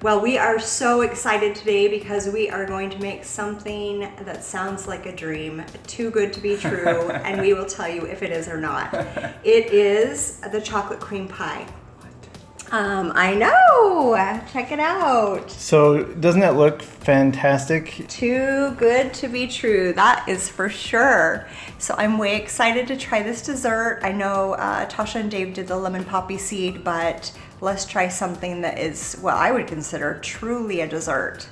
Well, we are so excited today because we are going to make something that sounds like a dream, too good to be true, and we will tell you if it is or not. It is the chocolate cream pie. I know, check it out. So doesn't that look fantastic? Too good to be true, that is for sure. So I'm way excited to try this dessert. I know Tasha and Dave did the lemon poppy seed, but let's try something that is what I would consider truly a dessert.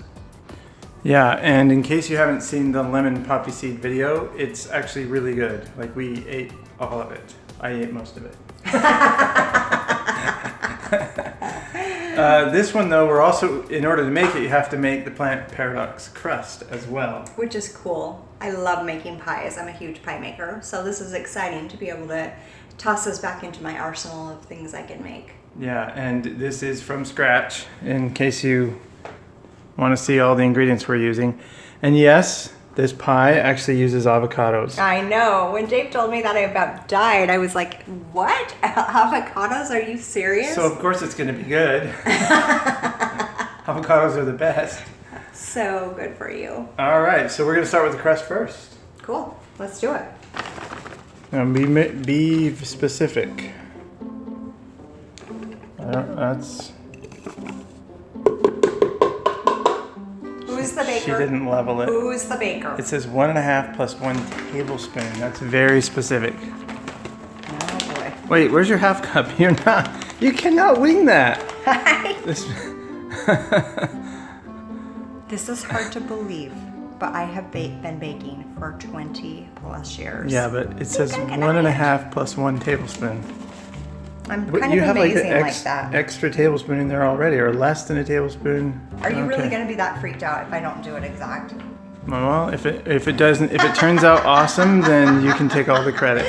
Yeah, and in case you haven't seen the lemon poppy seed video, it's actually really good. Like, we ate all of it. I ate most of it. This one though, we're also, in order to make it, you have to make the plant paradox crust as well. Which is cool. I love making pies. I'm a huge pie maker. So this is exciting to be able to toss this back into my arsenal of things I can make. Yeah, and this is from scratch, in case you want to see all the ingredients we're using. And yes, this pie actually uses avocados. I know. When Dave told me that, I about died. I was like, what? Avocados? Are you serious? So of course it's going to be good. Avocados are the best. So good for you. All right, so we're going to start with the crust first. Cool. Let's do it. Now be specific. That's... Who's the baker? She didn't level it. Who's the baker? It says 1.5 plus 1 tablespoon. That's very specific. Oh boy. Wait, where's your half cup? You cannot wing that. This is hard to believe, but I have been baking for 20 plus years. Yeah, but it says 1.5 plus 1 tablespoon. I'm But kind you of have amazing like an like that. extra tablespoon in there already, or less than a tablespoon. Are you really Okay. going to be that freaked out if I don't do it exact? Well, if it turns out awesome, then you can take all the credit.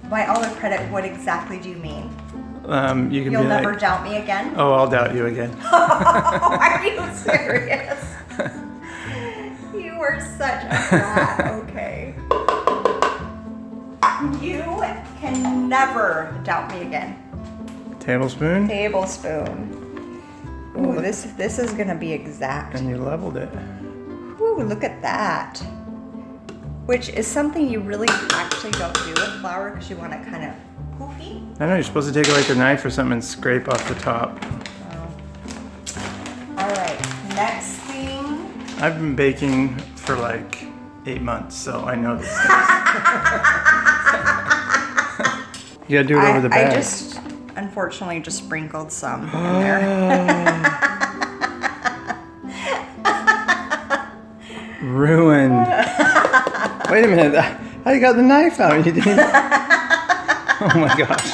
By all the credit, what exactly do you mean? You can You'll be never like, doubt me again? oh, I'll doubt you again. Are you serious? You are such a brat. Okay. You can never doubt me again. Tablespoon, Tablespoon. Ooh, this is gonna be exact. and you leveled it. Ooh, look at that. Which is something you really actually don't do with flour because you want it kind of poofy. I know, you're supposed to take like a knife or something and scrape off the top. All right, next thing. I've been baking for like 8 months, so I know this stuff. You gotta do it over the bag. I just, unfortunately, just sprinkled some in there. Ruined. Wait a minute, how you got the knife out? You didn't... Oh my gosh.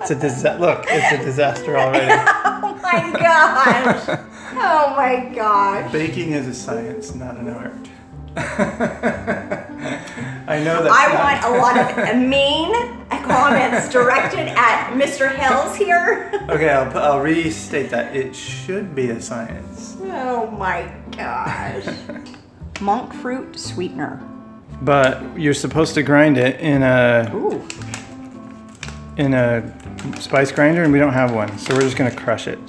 It's a look, it's a disaster already. Oh my gosh. Oh my gosh. Baking is a science, not an art. I know that. I want a lot of mean comments directed at Mr. Hills here. Okay, I'll restate that. It should be a science. Oh my gosh. Monk fruit sweetener. But you're supposed to grind it in a spice grinder, and we don't have one, so we're just gonna crush it.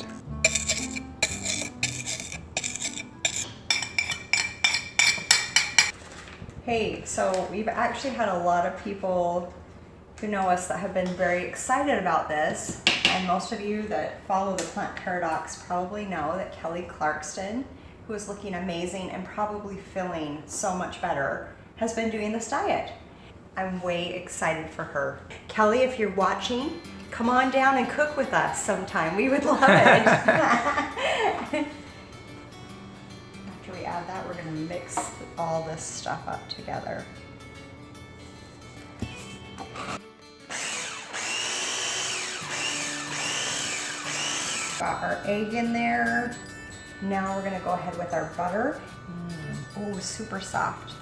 Hey, so we've actually had a lot of people who know us that have been very excited about this, and most of you that follow the Plant Paradox probably know that Kelly Clarkson, who is looking amazing and probably feeling so much better, has been doing this diet. I'm way excited for her. Kelly, if you're watching, come on down and cook with us sometime. We would love it. After we add that, we're gonna mix all this stuff up together. Got our egg in there. Now we're gonna go ahead with our butter. Oh, super soft.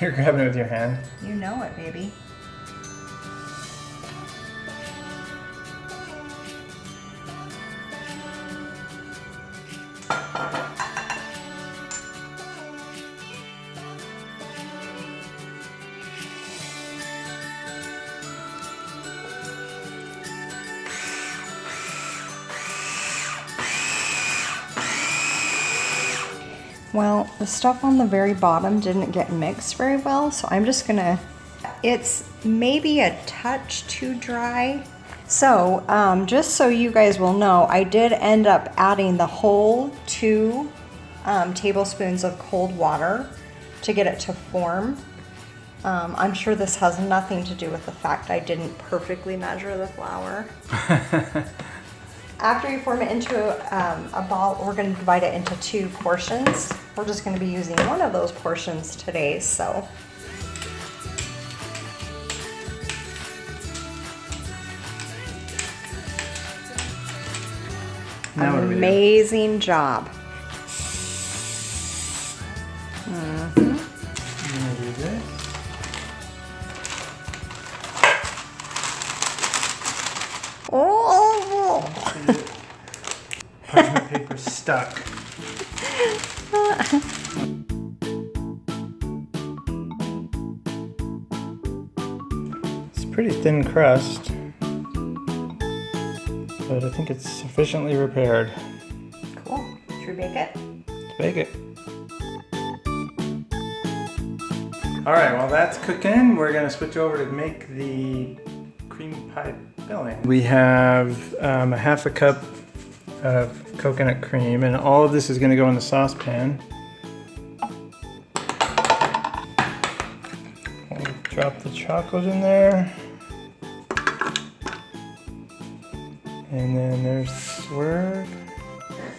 You're grabbing it with your hand. You know it, baby. Well, the stuff on the very bottom didn't get mixed very well, so I'm just gonna, it's maybe a touch too dry. So, just so you guys will know, I did end up adding the whole 2 tablespoons of cold water to get it to form. I'm sure this has nothing to do with the fact I didn't perfectly measure the flour. After you form it into a ball, we're going to divide it into 2 portions. We're just going to be using one of those portions today, so. Now what do we do? Amazing job. I'm gonna do this. Oh! Parchment paper stuck. It's a pretty thin crust, but I think it's sufficiently repaired. Cool. Should we bake it? Let's bake it. All right, while that's cooking, we're gonna switch over to make the cream pie filling. We have a 1/2 cup of coconut cream, and all of this is gonna go in the saucepan. We'll drop the chocolate in there. And then there's swirl.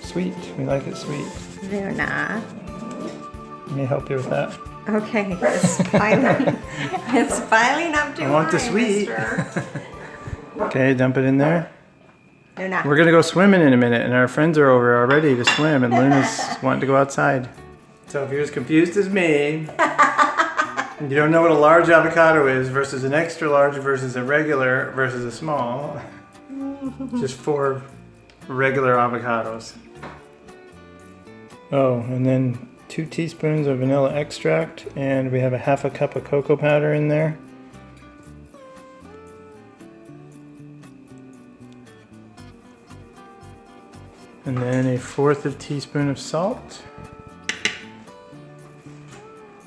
Sweet, we like it sweet. Luna. Let me help you with that. Okay, it's piling, it's piling up too I want the high, sweet. mister. Okay, dump it in there. Luna. We're gonna go swimming in a minute, and our friends are over already to swim, and Luna's wanting to go outside. So if you're as confused as me, and you don't know what a large avocado is versus an extra large versus a regular versus a small, just 4 regular avocados. Oh, and then 2 teaspoons of vanilla extract, and we have a 1/2 cup of cocoa powder in there. And then a 1/4 teaspoon of salt.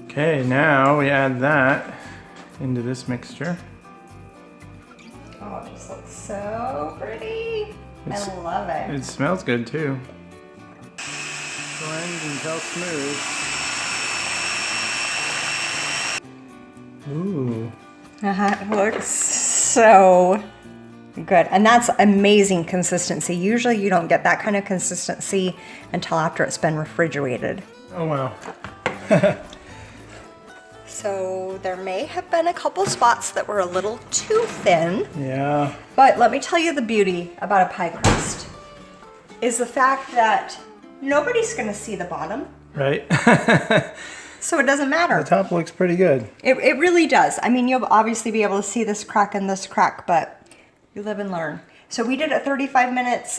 Okay, now we add that into this mixture. Oh, it just looks so pretty. It's- I love it. It smells good too. Blend until smooth. Ooh. It looks so good. And that's amazing consistency. Usually you don't get that kind of consistency until after it's been refrigerated. Oh wow. So there may have been a couple spots that were a little too thin. Yeah. But let me tell you the beauty about a pie crust is the fact that nobody's going to see the bottom. Right? So it doesn't matter. The top looks pretty good. It really does. I mean, you'll obviously be able to see this crack and this crack, but you live and learn. So we did it 35 minutes.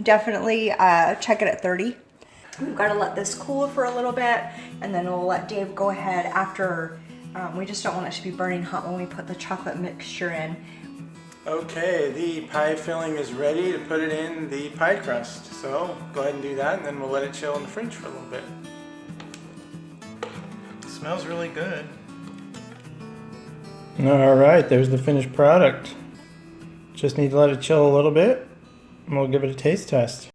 Definitely check it at 30. We've got to let this cool for a little bit, and then we'll let Dave go ahead after. We just don't want it to be burning hot when we put the chocolate mixture in. Okay, the pie filling is ready to put it in the pie crust. So go ahead and do that, and then we'll let it chill in the fridge for a little bit. It smells really good. All right, there's the finished product. Just need to let it chill a little bit, and we'll give it a taste test.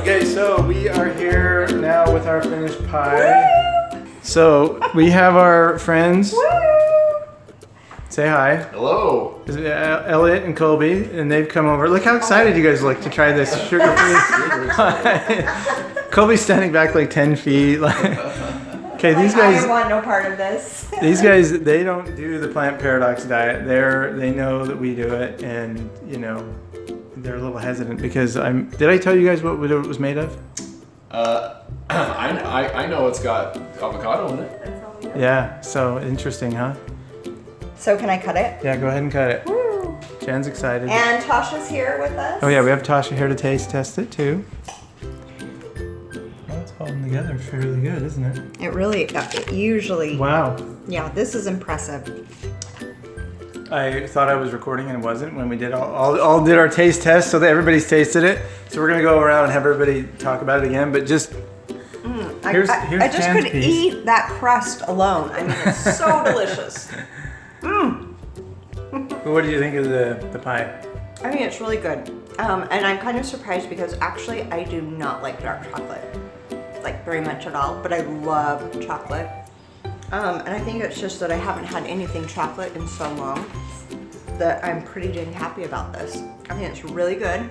Okay, so we are here now with our finished pie. So we have our friends. Say hi. Hello. This is Elliot and Colby, and they've come over. Look how excited you guys look to try this sugar-free pie. Colby's standing back like 10 feet. Okay, these guys. I want no part of this. These guys, they don't do the plant paradox diet. They know that we do it, and you know, they're a little hesitant because Did I tell you guys what it was made of? I know it's got avocado in it. Yeah. So interesting, huh? So can I cut it? Yeah. Go ahead and cut it. Woo. Jen's excited. And Tasha's here with us. Oh yeah, we have Tasha here to taste test it too. Well, it's holding together fairly good, isn't it? It really, it usually. Wow. Yeah, this is impressive. I thought I was recording and it wasn't when we did all did our taste test so that everybody's tasted it. So we're gonna go around and have everybody talk about it again, but just here's I just Jan's could piece. eat that crust alone. I mean, it's so delicious. What do you think of the pie? I mean, it's really good. And I'm kind of surprised because actually I do not like dark chocolate, like very much at all, but I love chocolate. And I think it's just that I haven't had anything chocolate in so long that I'm pretty dang happy about this. I think it's really good.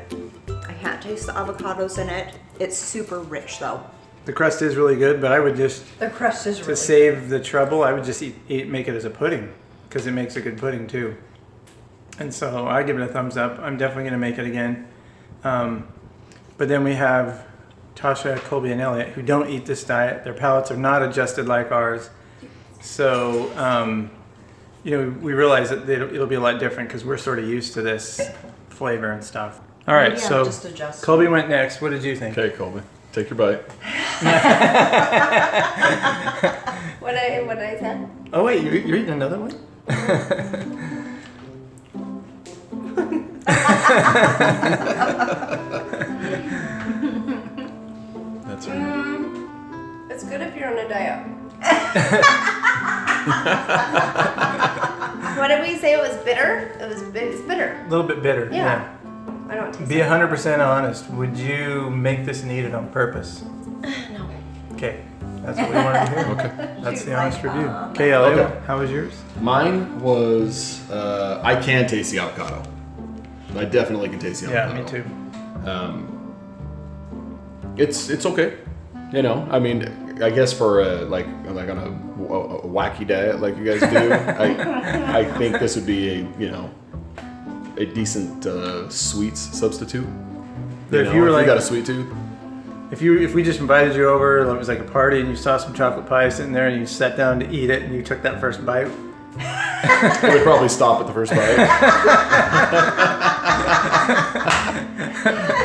I can't taste the avocados in it. It's super rich though. The crust is really good, but I would just, The crust is really to save the trouble, I would just make it as a pudding because it makes a good pudding too. And so I give it a thumbs up. I'm definitely going to make it again. But then we have Tasha, Colby, and Elliot who don't eat this diet. Their palates are not adjusted like ours. So, you know, we realize that it'll be a lot different because we're sort of used to this flavor and stuff. All right, Maybe so I'll just adjust. Colby went next. What did you think? Okay, Colby, take your bite. What did I say? Oh wait, you're eating another one? That's right. It's good if you're on a diet. What did we say? It was bitter. It's bitter. A little bit bitter. Yeah. I don't taste Be it. 100% honest. Would you make this and eat it on purpose? No. Okay, that's what we wanted to hear. Okay. That's the Shoot, honest like, review. Okay, Elliot, Okay. how was yours? Mine was I can taste the avocado. I definitely can taste the Yeah, avocado. me too. It's okay. You know, I mean, I guess for like on a wacky diet like you guys do, I think this would be a decent sweets substitute. But if you were if like- you got a sweet tooth, If we just invited you over, it was like a party, and you saw some chocolate pie sitting there, and you sat down to eat it, and you took that first bite. I would probably stop at the first bite. I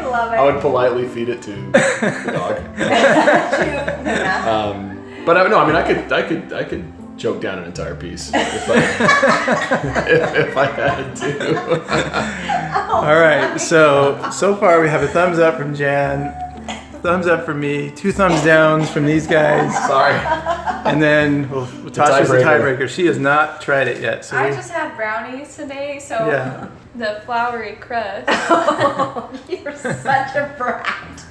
love it. I would politely feed it to the dog. But I could choke down an entire piece if I had to. All right, so far we have a thumbs up from Jan, thumbs up from me, 2 thumbs downs from these guys, Sorry. and then Tasha's the tiebreaker. tiebreaker. She has not tried it yet, so I just had brownies today, so yeah. the floury crust. You're such a brat.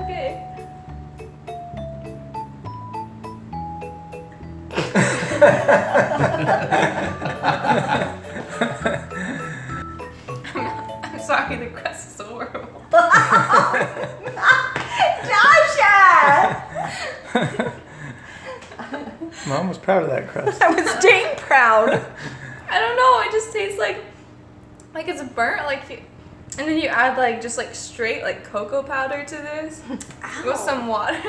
Okay. I'm sorry, the crust is horrible. Tasha! Mom was proud of that crust. I was dang proud. I don't know. It just tastes like it's burnt. And then you add just straight cocoa powder to this with some water.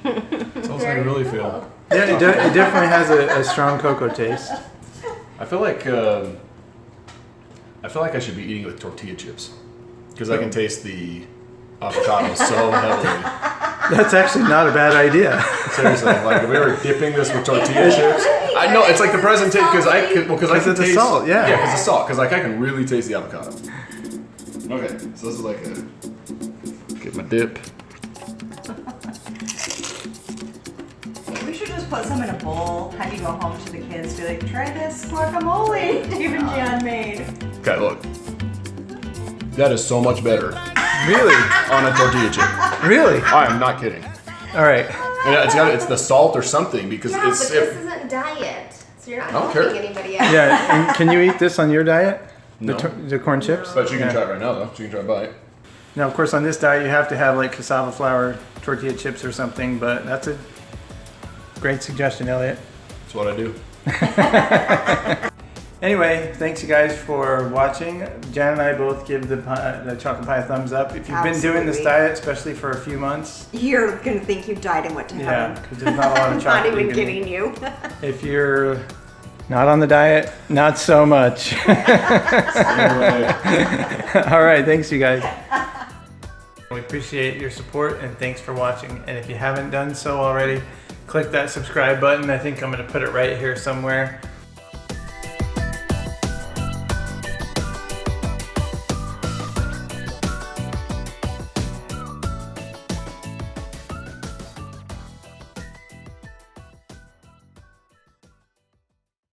That's how I really feel. Yeah, it definitely has a strong cocoa taste. I feel like I should be eating it with tortilla chips because I can taste the avocado so heavily. That's actually not a bad idea. Seriously, like if we were dipping this with tortilla chips, I know it's like the presentation because I can Because taste of the salt, yeah. yeah, because the salt because I can really taste the avocado. Okay, so this is like get my dip. We should just put some in a bowl, have you go home to the kids, be like, try this guacamole Dave and Jan made. Okay, look, that is so much better Really? on a tortilla chip. Really? I am not kidding. All right. And it's the salt or something because Yeah, it's but this isn't diet, so you're not I don't helping care. anybody out. Yeah, and can you eat this on your diet? No. The corn chips? But you can Yeah. try it right now though. So you can try a bite. Now, of course, on this diet, you have to have like cassava flour tortilla chips or something, but that's a great suggestion, Elliot. That's what I do. Anyway, thanks you guys for watching. Jan and I both give the chocolate pie a thumbs up. If you've been doing this Absolutely. diet, especially for a few months, You're gonna think you died and went to yeah, heaven. because there's not a lot I'm of chocolate. not even you can kidding eat. you. If you're not on the diet, not so much. Anyway. All right, thanks you guys. We appreciate your support and thanks for watching. And if you haven't done so already, click that subscribe button. I think I'm going to put it right here somewhere.